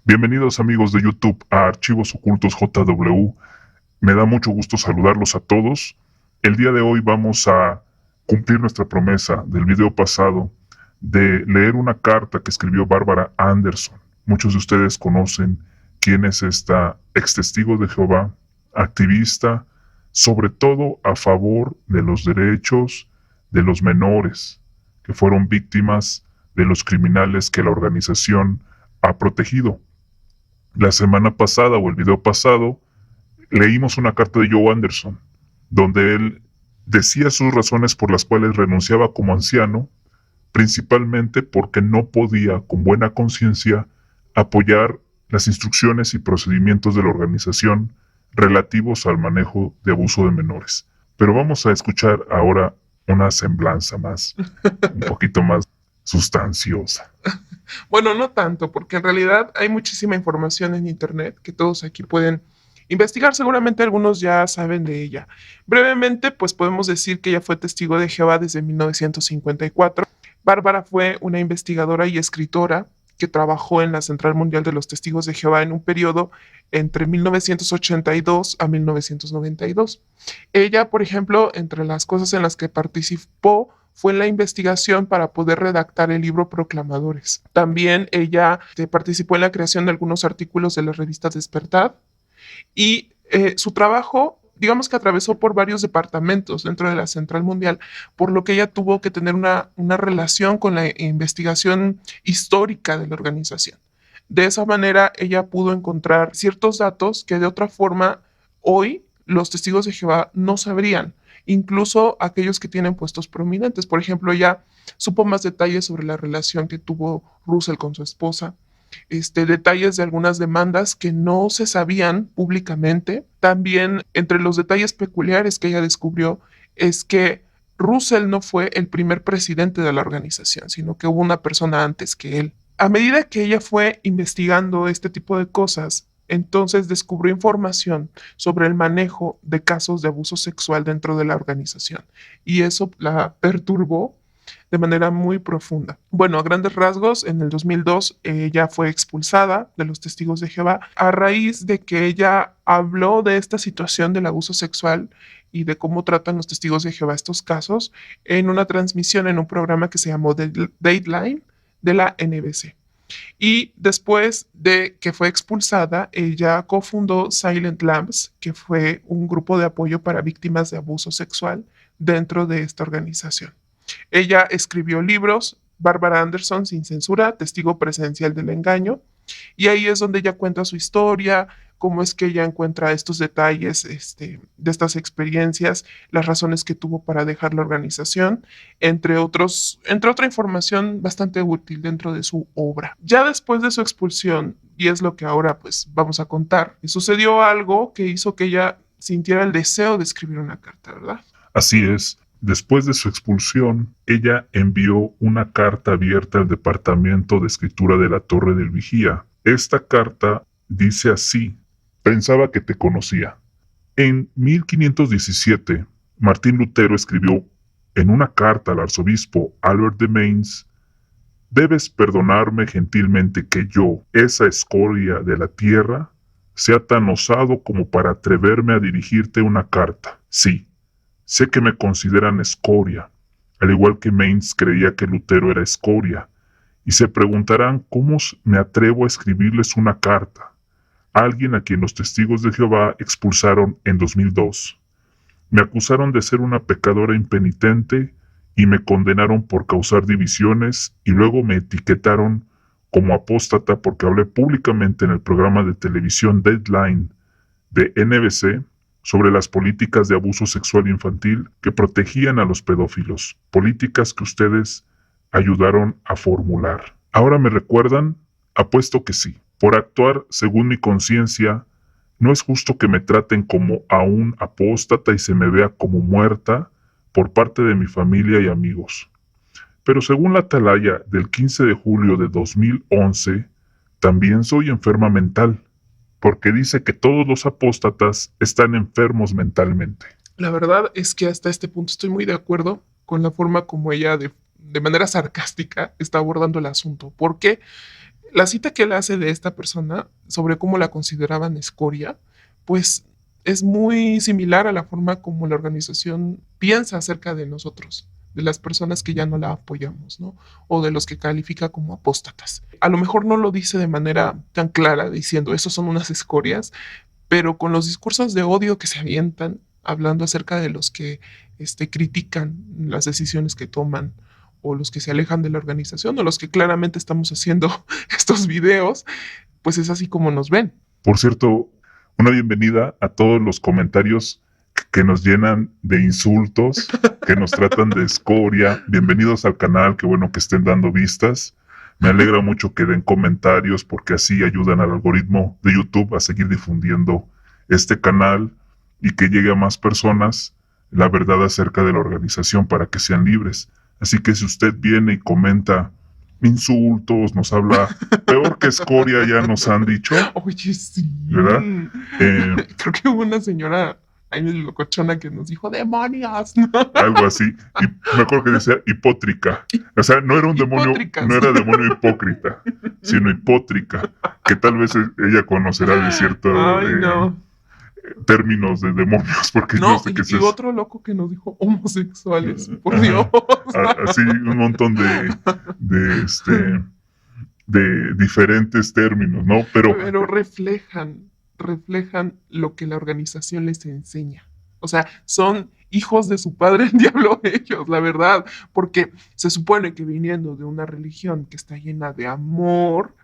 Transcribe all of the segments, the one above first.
Bienvenidos amigos de YouTube a Archivos Ocultos JW. Me da mucho gusto saludarlos a todos. El día de hoy vamos a cumplir nuestra promesa del video pasado de leer una carta que escribió Bárbara Anderson. Muchos de ustedes conocen quién es esta ex testigo de Jehová, activista, sobre todo a favor de los derechos de los menores que fueron víctimas de los criminales que la organización ha protegido. La semana pasada o el video pasado leímos una carta de Joe Anderson, donde él decía sus razones por las cuales renunciaba como anciano, principalmente porque no podía, con buena conciencia, apoyar las instrucciones y procedimientos de la organización relativos al manejo de abuso de menores. Pero vamos a escuchar ahora una semblanza más, un poquito más sustanciosa. Bueno, no tanto, porque en realidad hay muchísima información en Internet que todos aquí pueden investigar. Seguramente algunos ya saben de ella. Brevemente, pues podemos decir que ella fue testigo de Jehová desde 1954. Bárbara fue una investigadora y escritora que trabajó en la Central Mundial de los Testigos de Jehová en un periodo entre 1982 a 1992. Ella, por ejemplo, entre las cosas en las que participó fue en la investigación para poder redactar el libro Proclamadores. También ella participó en la creación de algunos artículos de la revista Despertar y su trabajo, digamos que atravesó por varios departamentos dentro de la Central Mundial, por lo que ella tuvo que tener una relación con la investigación histórica de la organización. De esa manera, ella pudo encontrar ciertos datos que de otra forma hoy los testigos de Jehová no sabrían, incluso aquellos que tienen puestos prominentes. Por ejemplo, ella supo más detalles sobre la relación que tuvo Russell con su esposa, detalles de algunas demandas que no se sabían públicamente. También entre los detalles peculiares que ella descubrió es que Russell no fue el primer presidente de la organización, sino que hubo una persona antes que él. A medida que ella fue investigando este tipo de cosas, entonces descubrió información sobre el manejo de casos de abuso sexual dentro de la organización y eso la perturbó de manera muy profunda. Bueno, a grandes rasgos, en el 2002 ella fue expulsada de los Testigos de Jehová a raíz de que ella habló de esta situación del abuso sexual y de cómo tratan los Testigos de Jehová estos casos en una transmisión en un programa que se llamó Dateline de la NBC. Y después de que fue expulsada, ella cofundó Silent Lambs, que fue un grupo de apoyo para víctimas de abuso sexual dentro de esta organización. Ella escribió libros, Bárbara Anderson, Sin Censura, Testigo Presencial del Engaño, y ahí es donde ella cuenta su historia, cómo es que ella encuentra estos detalles de estas experiencias, las razones que tuvo para dejar la organización, entre otra información bastante útil dentro de su obra. Ya después de su expulsión, y es lo que ahora pues vamos a contar, sucedió algo que hizo que ella sintiera el deseo de escribir una carta, ¿verdad? Así es. Después de su expulsión, ella envió una carta abierta al Departamento de Escritura de la Torre del Vigía. Esta carta dice así: pensaba que te conocía. En 1517, Martín Lutero escribió en una carta al arzobispo Albert de Mainz: debes perdonarme gentilmente que yo, esa escoria de la tierra, sea tan osado como para atreverme a dirigirte una carta. Sí, sé que me consideran escoria, al igual que Mainz creía que Lutero era escoria, y se preguntarán cómo me atrevo a escribirles una carta, alguien a quien los testigos de Jehová expulsaron en 2002. Me acusaron de ser una pecadora impenitente y me condenaron por causar divisiones y luego me etiquetaron como apóstata porque hablé públicamente en el programa de televisión Deadline de NBC sobre las políticas de abuso sexual infantil que protegían a los pedófilos, políticas que ustedes ayudaron a formular. ¿Ahora me recuerdan? Apuesto que sí. Por actuar según mi conciencia, no es justo que me traten como a un apóstata y se me vea como muerta por parte de mi familia y amigos. Pero según la atalaya del 15 de julio de 2011, también soy enferma mental, porque dice que todos los apóstatas están enfermos mentalmente. La verdad es que hasta este punto estoy muy de acuerdo con la forma como ella de manera sarcástica está abordando el asunto, porque La cita que él hace de esta persona sobre cómo la consideraban escoria, pues es muy similar a la forma como la organización piensa acerca de nosotros, de las personas que ya no la apoyamos, ¿no? O de los que califica como apóstatas. A lo mejor no lo dice de manera tan clara diciendo, esos son unas escorias, pero con los discursos de odio que se avientan, hablando acerca de los que critican las decisiones que toman, o los que se alejan de la organización, o los que claramente estamos haciendo estos videos, pues es así como nos ven. Por cierto, una bienvenida a todos los comentarios que nos llenan de insultos, que nos tratan de escoria. Bienvenidos al canal, qué bueno que estén dando vistas. Me alegra mucho que den comentarios porque así ayudan al algoritmo de YouTube a seguir difundiendo este canal y que llegue a más personas la verdad acerca de la organización para que sean libres. Así que si usted viene y comenta insultos, nos habla peor que escoria, ya nos han dicho. Oye, sí. ¿Verdad? Creo que hubo una señora ahí locochona que nos dijo demonios, ¿no? Algo así. Y me acuerdo que decía hipótrica. O sea, no era un demonio, Hipótricas. no era demonio hipócrita, sino hipótrica, que tal vez ella conocerá de ciertos Ay, no. términos de demonios, porque yo No, sé que es y eso. otro loco que nos dijo homosexuales, por Dios. Así un montón de diferentes términos, ¿no? Pero reflejan lo que la organización les enseña. O sea, son hijos de su padre el diablo ellos, la verdad, porque se supone que viniendo de una religión que está llena de amor,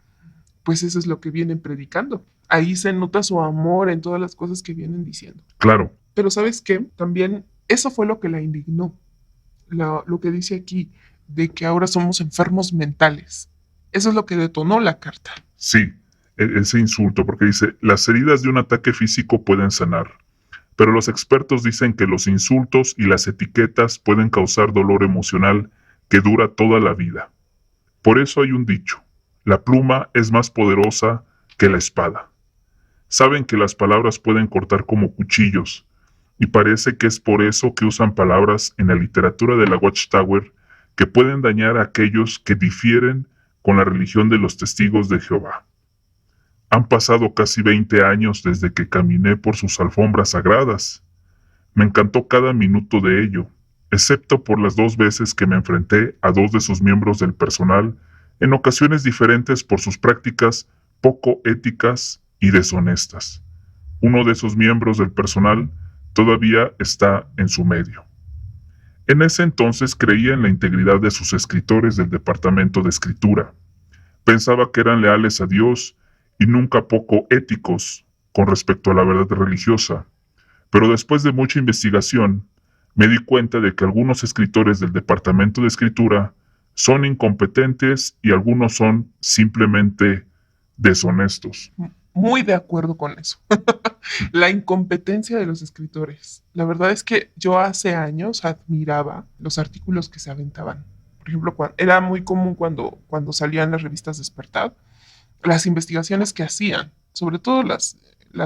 pues eso es lo que vienen predicando. Ahí se nota su amor en todas las cosas que vienen diciendo. claro, Pero ¿sabes qué? También eso fue lo que la indignó. Lo que dice aquí, de que ahora somos enfermos mentales. Eso es lo que detonó la carta. sí, ese insulto, porque dice, las heridas de un ataque físico pueden sanar, pero los expertos dicen que los insultos y las etiquetas pueden causar dolor emocional que dura toda la vida. Por eso hay un dicho, la pluma es más poderosa que la espada. Saben que las palabras pueden cortar como cuchillos, y parece que es por eso que usan palabras en la literatura de la Watchtower que pueden dañar a aquellos que difieren con la religión de los testigos de Jehová. Han pasado casi 20 años desde que caminé por sus alfombras sagradas. Me encantó cada minuto de ello, excepto por las 2 veces que me enfrenté a 2 de sus miembros del personal, en ocasiones diferentes por sus prácticas poco éticas y deshonestas. Uno de esos miembros del personal todavía está en su medio. En ese entonces creía en la integridad de sus escritores del departamento de escritura. Pensaba que eran leales a Dios y nunca poco éticos con respecto a la verdad religiosa. Pero después de mucha investigación, me di cuenta de que algunos escritores del departamento de escritura son incompetentes y algunos son simplemente deshonestos. Muy de acuerdo con eso. La incompetencia de los escritores. La verdad es que yo hace años admiraba los artículos que se aventaban. Por ejemplo, era muy común cuando salían las revistas Despertar, las investigaciones que hacían, sobre todo las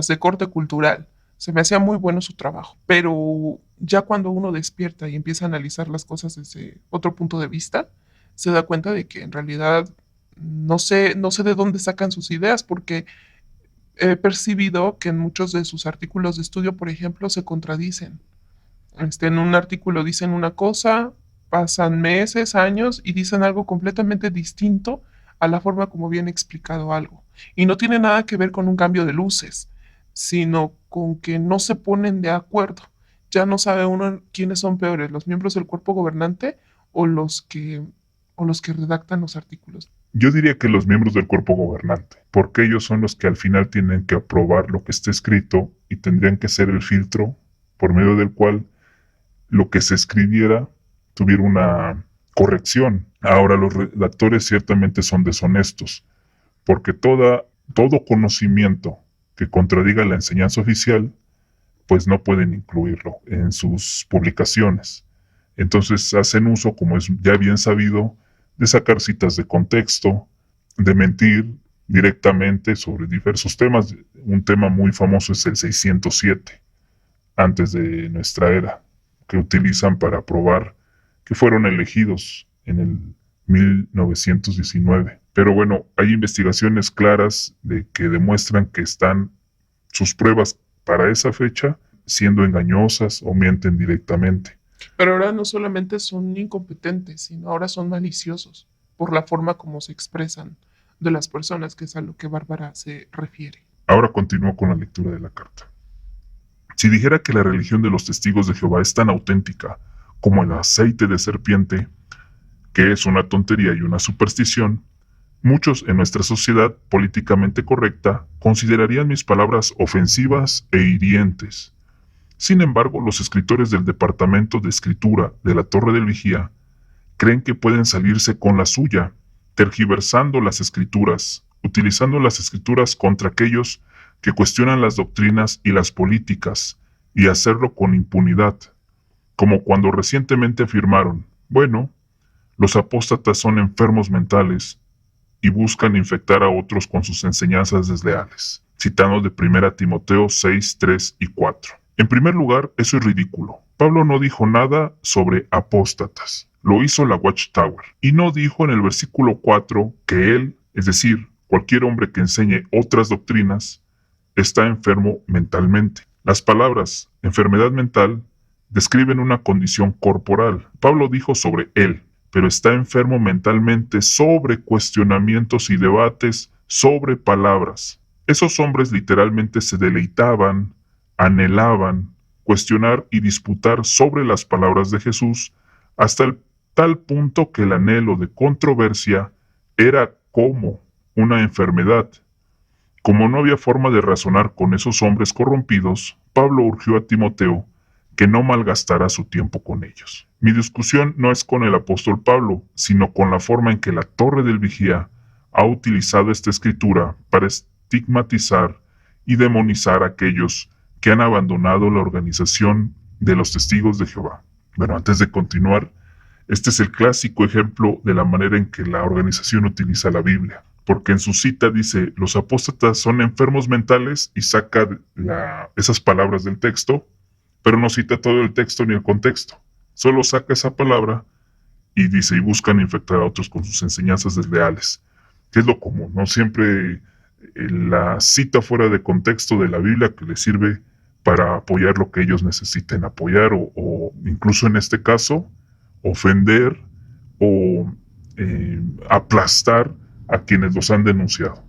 de corte cultural. Se me hacía muy bueno su trabajo. Pero ya cuando uno despierta y empieza a analizar las cosas desde otro punto de vista, se da cuenta de que en realidad no sé de dónde sacan sus ideas, porque he percibido que en muchos de sus artículos de estudio, por ejemplo, se contradicen. En un artículo dicen una cosa, pasan meses, años y dicen algo completamente distinto a la forma como viene explicado algo. Y no tiene nada que ver con un cambio de luces, sino con que no se ponen de acuerdo. Ya no sabe uno quiénes son peores, los miembros del cuerpo gobernante o los que redactan los artículos. Yo diría que los miembros del cuerpo gobernante, porque ellos son los que al final tienen que aprobar lo que está escrito y tendrían que ser el filtro por medio del cual lo que se escribiera tuviera una corrección. Ahora los redactores ciertamente son deshonestos, porque todo conocimiento que contradiga la enseñanza oficial, pues no pueden incluirlo en sus publicaciones. Entonces hacen uso, como es ya bien sabido, de sacar citas de contexto, de mentir directamente sobre diversos temas. Un tema muy famoso es el 607, antes de nuestra era, que utilizan para probar que fueron elegidos en el 1919. Pero bueno, hay investigaciones claras de que demuestran que están sus pruebas para esa fecha siendo engañosas o mienten directamente. Pero ahora no solamente son incompetentes, sino ahora son maliciosos por la forma como se expresan de las personas, que es a lo que Bárbara se refiere. Ahora continúo con la lectura de la carta. Si dijera que la religión de los testigos de Jehová es tan auténtica como el aceite de serpiente, que es una tontería y una superstición, muchos en nuestra sociedad políticamente correcta considerarían mis palabras ofensivas e hirientes. Sin embargo, los escritores del Departamento de Escritura de la Torre del Vigía creen que pueden salirse con la suya, tergiversando las escrituras, utilizando las escrituras contra aquellos que cuestionan las doctrinas y las políticas, y hacerlo con impunidad, como cuando recientemente afirmaron, bueno, los apóstatas son enfermos mentales y buscan infectar a otros con sus enseñanzas desleales, citando de 1 Timoteo 6, 3 y 4. En primer lugar, eso es ridículo. Pablo no dijo nada sobre apóstatas. Lo hizo la Watchtower. Y no dijo en el versículo 4 que él, es decir, cualquier hombre que enseñe otras doctrinas, está enfermo mentalmente. Las palabras enfermedad mental describen una condición corporal. Pablo dijo sobre él, pero está enfermo mentalmente sobre cuestionamientos y debates sobre palabras. Esos hombres literalmente se deleitaban, anhelaban cuestionar y disputar sobre las palabras de Jesús hasta el tal punto que el anhelo de controversia era como una enfermedad. Como no había forma de razonar con esos hombres corrompidos, Pablo urgió a Timoteo que no malgastara su tiempo con ellos. Mi discusión no es con el apóstol Pablo, sino con la forma en que la Torre del Vigía ha utilizado esta escritura para estigmatizar y demonizar a aquellos que han abandonado la organización de los testigos de Jehová. Bueno, antes de continuar, este es el clásico ejemplo de la manera en que la organización utiliza la Biblia, porque en su cita dice, los apóstatas son enfermos mentales y saca esas palabras del texto, pero no cita todo el texto ni el contexto. Solo saca esa palabra y dice, y buscan infectar a otros con sus enseñanzas desleales, que es lo común, ¿no? Siempre la cita fuera de contexto de la Biblia que les sirve para apoyar lo que ellos necesiten apoyar o incluso en este caso, ofender o aplastar a quienes los han denunciado.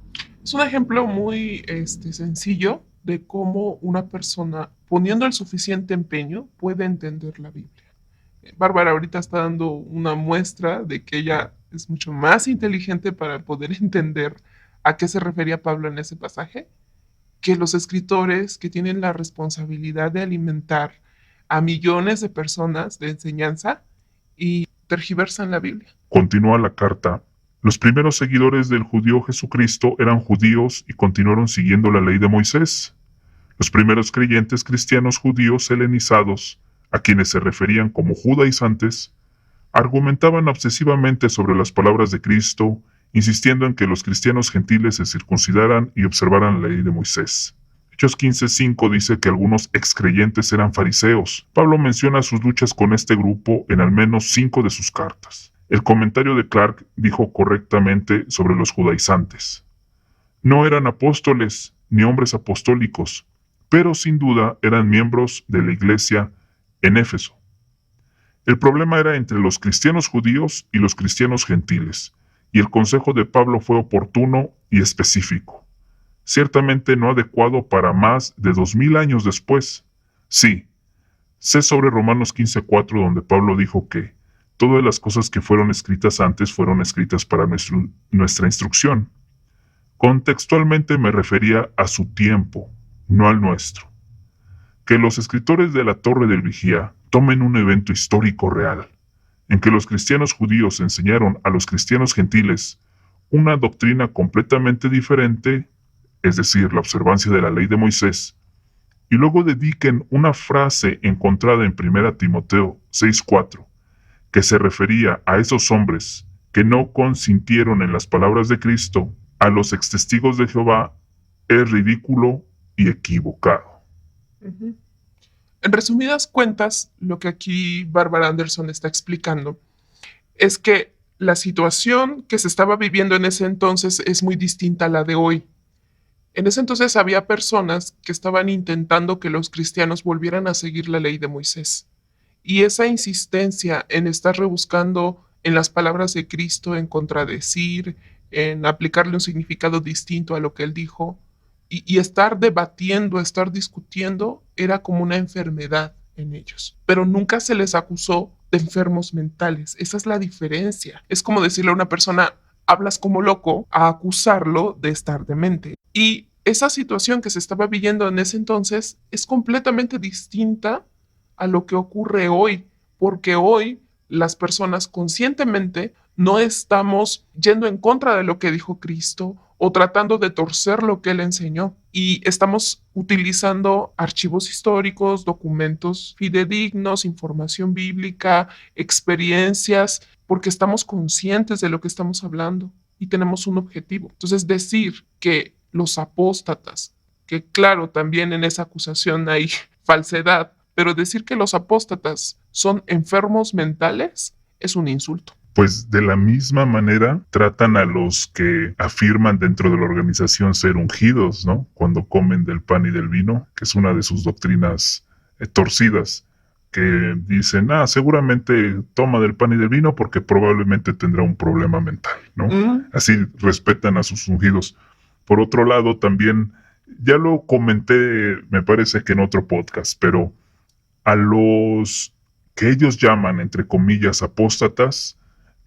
Es un ejemplo muy sencillo de cómo una persona, poniendo el suficiente empeño, puede entender la Biblia. Bárbara ahorita está dando una muestra de que ella es mucho más inteligente para poder entender a qué se refería Pablo en ese pasaje, que los escritores que tienen la responsabilidad de alimentar a millones de personas de enseñanza y tergiversan la Biblia. Continúa la carta. Los primeros seguidores del judío Jesucristo eran judíos y continuaron siguiendo la ley de Moisés. Los primeros creyentes cristianos judíos helenizados, a quienes se referían como judaizantes, argumentaban obsesivamente sobre las palabras de Cristo, insistiendo en que los cristianos gentiles se circuncidaran y observaran la ley de Moisés. Hechos 15:5 dice que algunos excreyentes eran fariseos. Pablo menciona sus luchas con este grupo en al menos 5 de sus cartas. El comentario de Clark dijo correctamente sobre los judaizantes. No eran apóstoles ni hombres apostólicos, pero sin duda eran miembros de la iglesia en Éfeso. El problema era entre los cristianos judíos y los cristianos gentiles, y el consejo de Pablo fue oportuno y específico. Ciertamente no adecuado para más de 2000 años después. Sí, sé sobre Romanos 15:4 donde Pablo dijo que todas las cosas que fueron escritas antes fueron escritas para nuestra instrucción. Contextualmente me refería a su tiempo, no al nuestro. Que los escritores de la Torre del Vigía tomen un evento histórico real, en que los cristianos judíos enseñaron a los cristianos gentiles una doctrina completamente diferente, es decir, la observancia de la ley de Moisés, y luego dediquen una frase encontrada en 1 Timoteo 6:4, que se refería a esos hombres que no consintieron en las palabras de Cristo, a los extestigos de Jehová, es ridículo y equivocado. Uh-huh. En resumidas cuentas, lo que aquí Bárbara Anderson está explicando es que la situación que se estaba viviendo en ese entonces es muy distinta a la de hoy. En ese entonces había personas que estaban intentando que los cristianos volvieran a seguir la ley de Moisés. Y esa insistencia en estar rebuscando en las palabras de Cristo, en contradecir, en aplicarle un significado distinto a lo que él dijo, y estar debatiendo, estar discutiendo, era como una enfermedad en ellos. Pero nunca se les acusó de enfermos mentales. Esa es la diferencia. Es como decirle a una persona, hablas como loco, a acusarlo de estar demente. Y esa situación que se estaba viviendo en ese entonces es completamente distinta a lo que ocurre hoy, porque hoy las personas conscientemente no estamos yendo en contra de lo que dijo Cristo o tratando de torcer lo que él enseñó. Y estamos utilizando archivos históricos, documentos fidedignos, información bíblica, experiencias, porque estamos conscientes de lo que estamos hablando y tenemos un objetivo. Entonces, decir que los apóstatas, que claro, también en esa acusación hay falsedad, pero decir que los apóstatas son enfermos mentales es un insulto. Pues de la misma manera tratan a los que afirman dentro de la organización ser ungidos, ¿no? Cuando comen del pan y del vino, que es una de sus doctrinas torcidas, que dicen, seguramente toma del pan y del vino porque probablemente tendrá un problema mental, ¿no? Así respetan a sus ungidos. Por otro lado, también, ya lo comenté, me parece que en otro podcast, pero a los que ellos llaman, entre comillas, apóstatas,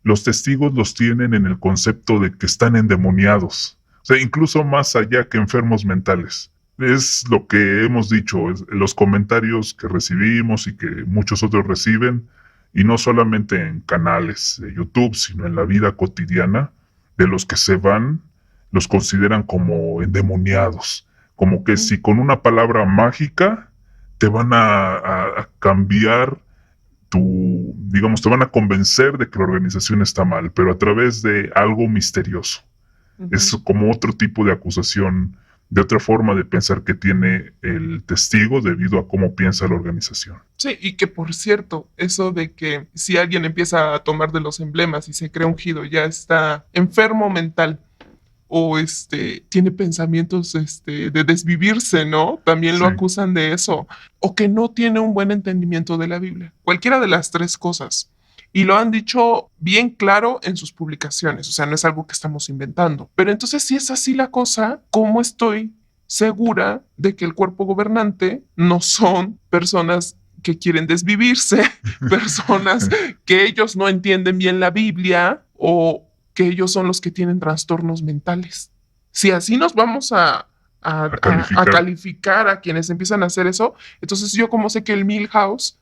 los testigos los tienen en el concepto de que están endemoniados, o sea, incluso más allá que enfermos mentales. Es lo que hemos dicho, los comentarios que recibimos y que muchos otros reciben, y no solamente en canales de YouTube, sino en la vida cotidiana, de los que se van, los consideran como endemoniados, como que si con una palabra mágica te van a cambiar digamos, te van a convencer de que la organización está mal, pero a través de algo misterioso. Es como otro tipo de acusación, de otra forma de pensar que tiene el testigo debido a cómo piensa la organización. Sí, y que por cierto, eso de que si alguien empieza a tomar de los emblemas y se cree ungido, ya está enfermo mental o tiene pensamientos de desvivirse, ¿no? También lo acusan de eso. O que no tiene un buen entendimiento de la Biblia. Cualquiera de las tres cosas. Y lo han dicho bien claro en sus publicaciones. O sea, no es algo que estamos inventando. Pero entonces, si es así la cosa, ¿cómo estoy segura de que el cuerpo gobernante no son personas que quieren desvivirse, personas que ellos no entienden bien la Biblia o que ellos son los que tienen trastornos mentales? Si así nos vamos a calificar a quienes empiezan a hacer eso, entonces yo como sé que el Milhouse,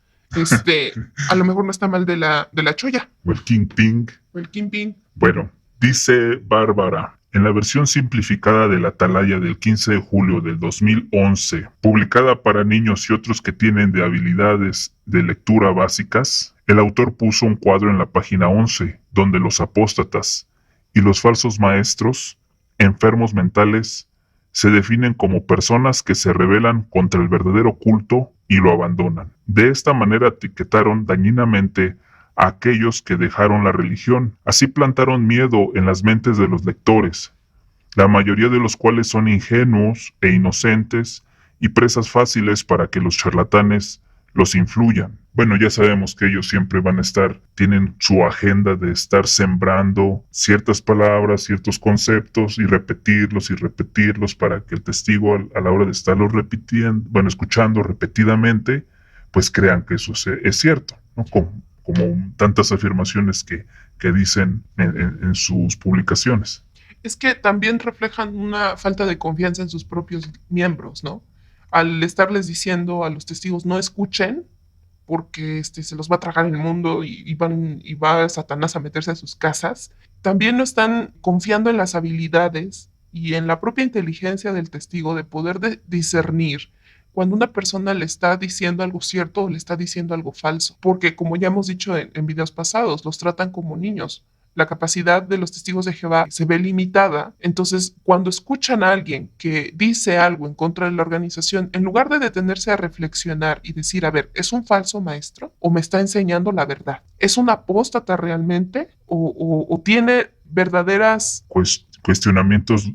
a lo mejor no está mal de la cholla. O el Kingpin. O el Kingpin. Bueno, dice Bárbara, en la versión simplificada de la Atalaya del 15 de julio del 2011, publicada para niños y otros que tienen de habilidades de lectura básicas, el autor puso un cuadro en la página 11, donde los apóstatas y los falsos maestros, enfermos mentales, se definen como personas que se rebelan contra el verdadero culto y lo abandonan. De esta manera etiquetaron dañinamente a aquellos que dejaron la religión. Así plantaron miedo en las mentes de los lectores, la mayoría de los cuales son ingenuos e inocentes y presas fáciles para que los charlatanes los influyan. Bueno, ya sabemos que ellos siempre van a tienen su agenda de estar sembrando ciertas palabras, ciertos conceptos y repetirlos para que el testigo a la hora de estarlos repitiendo, escuchando repetidamente, pues crean que eso es cierto, ¿no? Como tantas afirmaciones que dicen en sus publicaciones. Es que también reflejan una falta de confianza en sus propios miembros, ¿no? Al estarles diciendo a los testigos no escuchen porque se los va a tragar el mundo y va Satanás a meterse a sus casas, también no están confiando en las habilidades y en la propia inteligencia del testigo de poder discernir cuando una persona le está diciendo algo cierto o le está diciendo algo falso. Porque como ya hemos dicho en videos pasados, los tratan como niños. la capacidad de los testigos de Jehová se ve limitada. Entonces, cuando escuchan a alguien que dice algo en contra de la organización, en lugar de detenerse a reflexionar y decir, a ver, ¿es un falso maestro o me está enseñando la verdad? ¿Es un apóstata realmente o tiene verdaderas cuestionamientos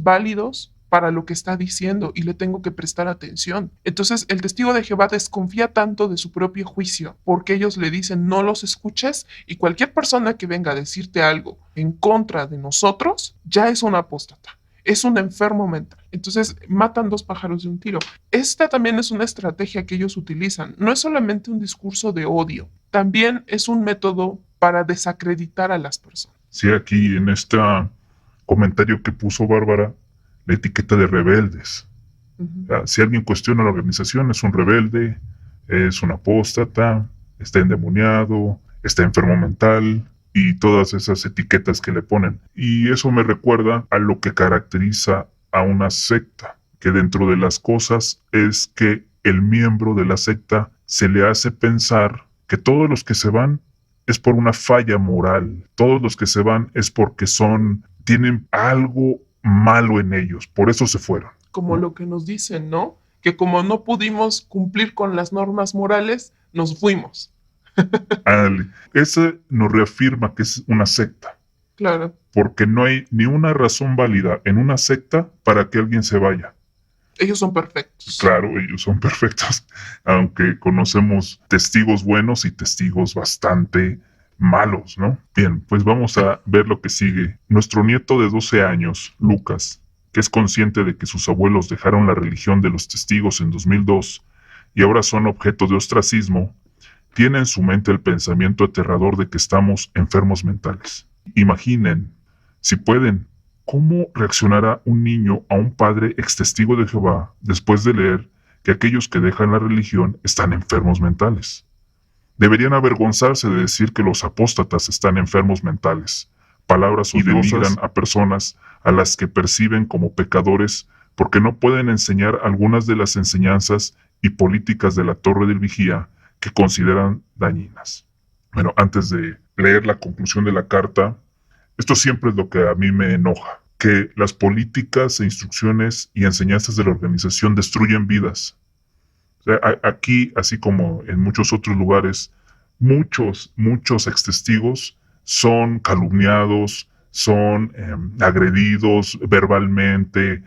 válidos para lo que está diciendo y le tengo que prestar atención? Entonces el testigo de Jehová desconfía tanto de su propio juicio porque ellos le dicen no los escuches, y cualquier persona que venga a decirte algo en contra de nosotros ya es un apóstata, es un enfermo mental. Entonces matan dos pájaros de un tiro. Esta también es una estrategia que ellos utilizan. No es solamente un discurso de odio, también es un método para desacreditar a las personas. Sí, aquí en este comentario que puso Bárbara, la etiqueta de rebeldes. Si alguien cuestiona la organización, es un rebelde, es un apóstata, está endemoniado, está enfermo mental y todas esas etiquetas que le ponen. Y eso me recuerda a lo que caracteriza a una secta, que dentro de las cosas es que el miembro de la secta se le hace pensar que todos los que se van es por una falla moral, todos los que se van es porque tienen algo malo en ellos, por eso se fueron. Como lo que nos dicen, ¿no? Que como no pudimos cumplir con las normas morales, nos fuimos. Eso nos reafirma que es una secta. Claro. Porque no hay ni una razón válida en una secta para que alguien se vaya. Ellos son perfectos. Claro, ellos son perfectos, aunque conocemos testigos buenos y testigos bastante malos, ¿no? Bien, pues vamos a ver lo que sigue. Nuestro nieto de 12 años, Lucas, que es consciente de que sus abuelos dejaron la religión de los testigos en 2002 y ahora son objeto de ostracismo, tiene en su mente el pensamiento aterrador de que estamos enfermos mentales. Imaginen, si pueden, ¿cómo reaccionará un niño a un padre ex testigo de Jehová después de leer que aquellos que dejan la religión están enfermos mentales? Deberían avergonzarse de decir que los apóstatas están enfermos mentales, palabras odiosas, y denigran a personas a las que perciben como pecadores porque no pueden enseñar algunas de las enseñanzas y políticas de la Torre del Vigía que consideran dañinas. Bueno, antes de leer la conclusión de la carta, esto siempre es lo que a mí me enoja, que las políticas e instrucciones y enseñanzas de la organización destruyen vidas. O sea, aquí, así como en muchos otros lugares, muchos extestigos son calumniados, son agredidos verbalmente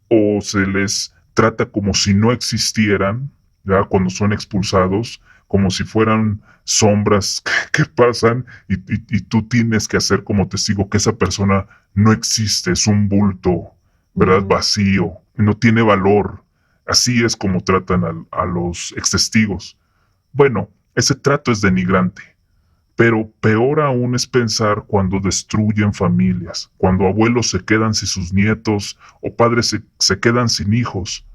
o se les trata como si no existieran, ¿ya? Cuando son expulsados, como si fueran sombras que pasan y tú tienes que hacer como testigo que esa persona no existe, es un bulto, ¿verdad? Vacío, no tiene valor. Así es como tratan a los extestigos. Bueno, ese trato es denigrante, pero peor aún es pensar cuando destruyen familias, cuando abuelos se quedan sin sus nietos o padres se quedan sin hijos.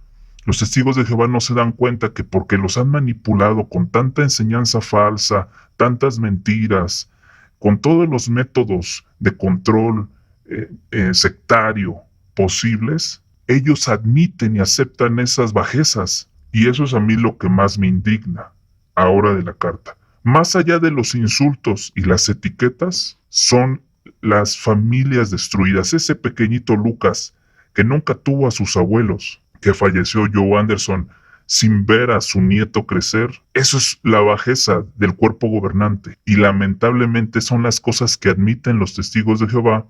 Los testigos de Jehová no se dan cuenta que porque los han manipulado con tanta enseñanza falsa, tantas mentiras, con todos los métodos de control sectario posibles, ellos admiten y aceptan esas bajezas. Y eso es a mí lo que más me indigna ahora de la carta. Más allá de los insultos y las etiquetas, son las familias destruidas. Ese pequeñito Lucas, que nunca tuvo a sus abuelos, que falleció Joe Anderson sin ver a su nieto crecer. Eso es la bajeza del cuerpo gobernante. Y lamentablemente son las cosas que admiten los testigos de Jehová,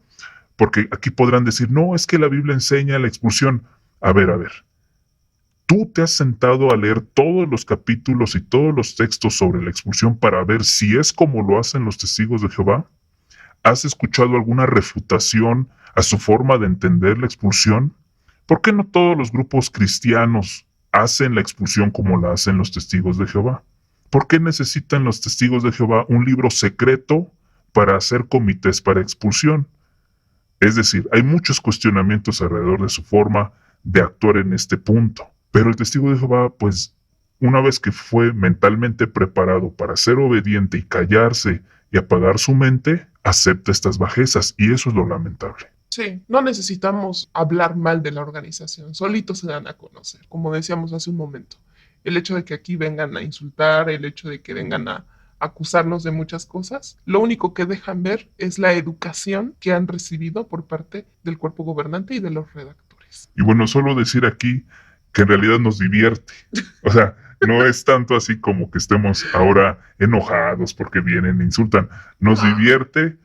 porque aquí podrán decir, no, es que la Biblia enseña la expulsión. A ver. ¿Tú te has sentado a leer todos los capítulos y todos los textos sobre la expulsión para ver si es como lo hacen los testigos de Jehová? ¿Has escuchado alguna refutación a su forma de entender la expulsión? ¿Por qué no todos los grupos cristianos hacen la expulsión como la hacen los testigos de Jehová? ¿Por qué necesitan los testigos de Jehová un libro secreto para hacer comités para expulsión? Es decir, hay muchos cuestionamientos alrededor de su forma de actuar en este punto. Pero el testigo de Jehová, pues, una vez que fue mentalmente preparado para ser obediente y callarse y apagar su mente, acepta estas bajezas, y eso es lo lamentable. Sí, no necesitamos hablar mal de la organización, solitos se dan a conocer, como decíamos hace un momento. El hecho de que aquí vengan a insultar, el hecho de que vengan a acusarlos de muchas cosas. Lo único que dejan ver es la educación que han recibido por parte del cuerpo gobernante y de los redactores. Y bueno, solo decir aquí que en realidad nos divierte. O sea, no es tanto así como que estemos ahora enojados porque vienen e insultan. Nos divierte.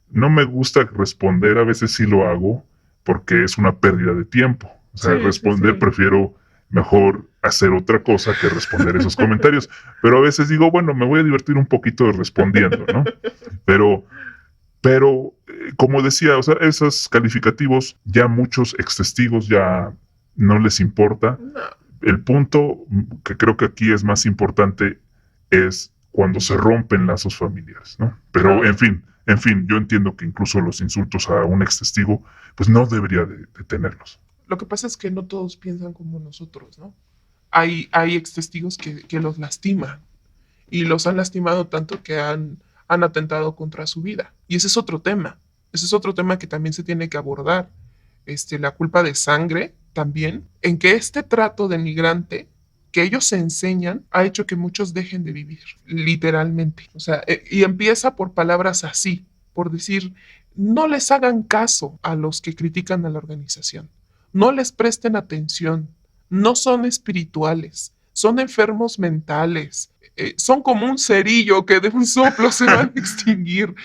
No me gusta responder, a veces sí lo hago, porque es una pérdida de tiempo. O sea, responder prefiero mejor hacer otra cosa que responder esos comentarios. Pero a veces digo, bueno, me voy a divertir un poquito respondiendo, ¿no? Pero como decía, o sea, esos calificativos, ya muchos extestigos ya no les importa. El punto que creo que aquí es más importante es cuando se rompen lazos familiares, ¿no? Pero en fin, yo entiendo que incluso los insultos a un extestigo, pues no debería de tenerlos. Lo que pasa es que no todos piensan como nosotros, ¿no? Hay extestigos que los lastiman y los han lastimado tanto que han atentado contra su vida. Y ese es otro tema. Ese es otro tema que también se tiene que abordar. La culpa de sangre también, en que este trato denigrante que ellos se enseñan ha hecho que muchos dejen de vivir, literalmente. O sea, y empieza por palabras así, por decir, no les hagan caso a los que critican a la organización, no les presten atención, no son espirituales, son enfermos mentales, son como un cerillo que de un soplo se van a extinguir.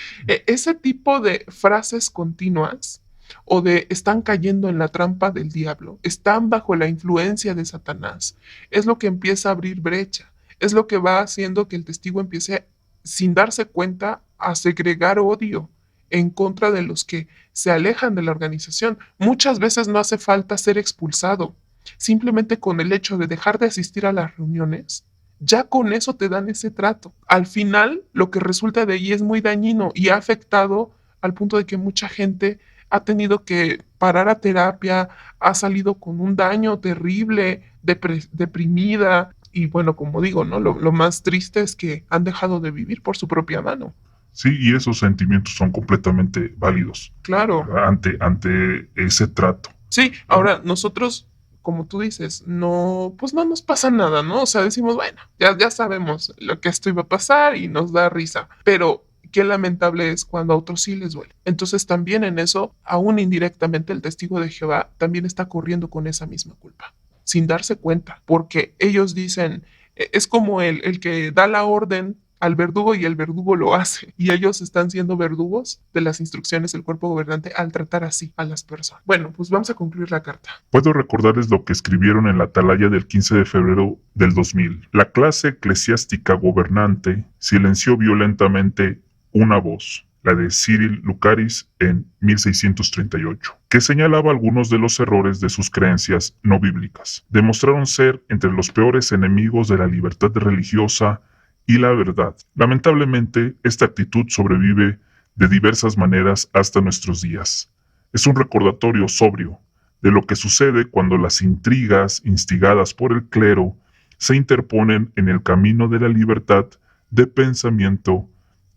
Ese tipo de frases continuas o de están cayendo en la trampa del diablo, están bajo la influencia de Satanás, es lo que empieza a abrir brecha, es lo que va haciendo que el testigo empiece, sin darse cuenta, a segregar odio en contra de los que se alejan de la organización. Muchas veces no hace falta ser expulsado, simplemente con el hecho de dejar de asistir a las reuniones, ya con eso te dan ese trato. Al final, lo que resulta de ahí es muy dañino y ha afectado al punto de que mucha gente ha tenido que parar a terapia, ha salido con un daño terrible, deprimida, y bueno, como digo, ¿no? Lo más triste es que han dejado de vivir por su propia mano. Sí, y esos sentimientos son completamente válidos. Claro. Ante ese trato. Sí, ahora nosotros, como tú dices, no, pues no nos pasa nada, ¿no? O sea, decimos, bueno, ya sabemos lo que esto iba a pasar y nos da risa, pero qué lamentable es cuando a otros sí les duele. Entonces también en eso, aún indirectamente, el testigo de Jehová también está corriendo con esa misma culpa, sin darse cuenta, porque ellos dicen, es como el que da la orden al verdugo y el verdugo lo hace. Y ellos están siendo verdugos de las instrucciones del cuerpo gobernante al tratar así a las personas. Bueno, pues vamos a concluir la carta. Puedo recordarles lo que escribieron en la atalaya del 15 de febrero del 2000. La clase eclesiástica gobernante silenció violentamente una voz, la de Cyril Lucaris en 1638, que señalaba algunos de los errores de sus creencias no bíblicas. Demostraron ser entre los peores enemigos de la libertad religiosa y la verdad. Lamentablemente, esta actitud sobrevive de diversas maneras hasta nuestros días. Es un recordatorio sobrio de lo que sucede cuando las intrigas instigadas por el clero se interponen en el camino de la libertad de pensamiento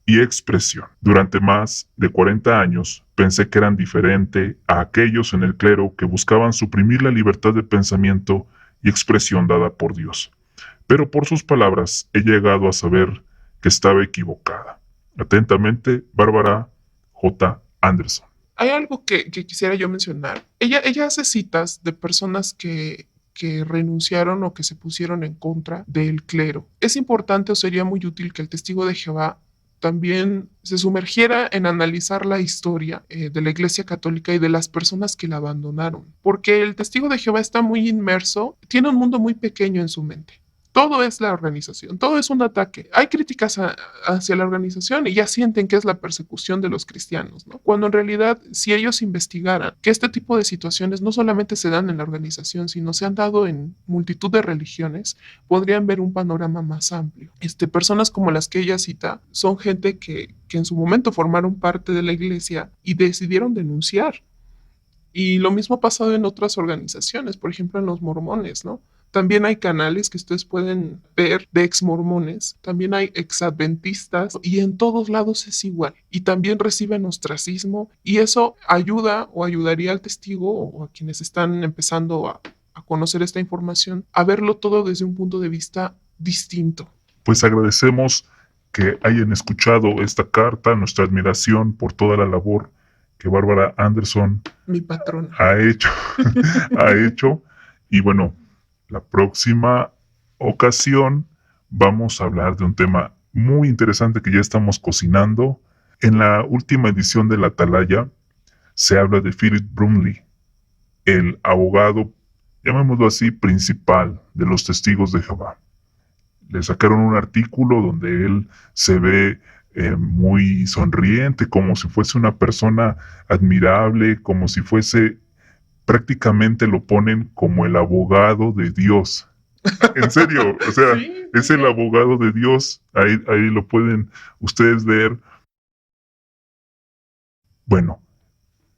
y expresión. Durante más de 40 años pensé que eran diferente a aquellos en el clero que buscaban suprimir la libertad de pensamiento y expresión dada por Dios. Pero por sus palabras he llegado a saber que estaba equivocada. Atentamente, Bárbara J. Anderson. Hay algo que quisiera yo mencionar. Ella hace citas de personas que renunciaron o que se pusieron en contra del clero. Es importante o sería muy útil que el testigo de Jehová también se sumergiera en analizar la historia de la Iglesia Católica y de las personas que la abandonaron. Porque el testigo de Jehová está muy inmerso, tiene un mundo muy pequeño en su mente. Todo es la organización, todo es un ataque. Hay críticas hacia la organización y ya sienten que es la persecución de los cristianos, ¿no? Cuando en realidad, si ellos investigaran que este tipo de situaciones no solamente se dan en la organización, sino se han dado en multitud de religiones, podrían ver un panorama más amplio. Personas como las que ella cita son gente que en su momento formaron parte de la iglesia y decidieron denunciar. Y lo mismo ha pasado en otras organizaciones, por ejemplo en los mormones, ¿no? También hay canales que ustedes pueden ver de exmormones, también hay exadventistas y en todos lados es igual. Y también reciben ostracismo y eso ayuda o ayudaría al testigo o a quienes están empezando a conocer esta información a verlo todo desde un punto de vista distinto. Pues agradecemos que hayan escuchado esta carta, nuestra admiración por toda la labor que Bárbara Anderson Mi patrona. ha hecho, ha hecho. Y bueno, la próxima ocasión vamos a hablar de un tema muy interesante que ya estamos cocinando. En la última edición de La Atalaya se habla de Philip Brumley, el abogado, llamémoslo así, principal de los testigos de Jehová. Le sacaron un artículo donde él se ve muy sonriente, como si fuese una persona admirable, como si fuese, prácticamente lo ponen como el abogado de Dios. En serio, o sea, Sí, es el abogado de Dios. Ahí lo pueden ustedes ver. Bueno,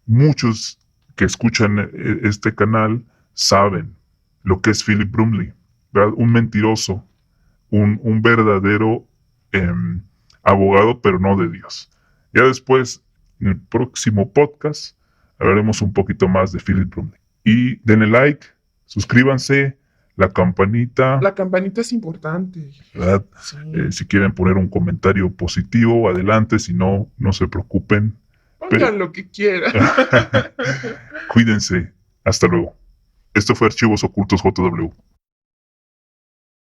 muchos que escuchan este canal saben lo que es Philip Brumley, ¿verdad? Un mentiroso, un verdadero abogado, pero no de Dios. Ya después, en el próximo podcast, hablaremos un poquito más de Philip Brumley. Y denle like, suscríbanse, la campanita, La campanita es importante. ¿verdad? Sí. Si quieren poner un comentario positivo, adelante, si no, no se preocupen. Pongan lo que quieran. Cuídense. Hasta luego. Esto fue Archivos Ocultos JW.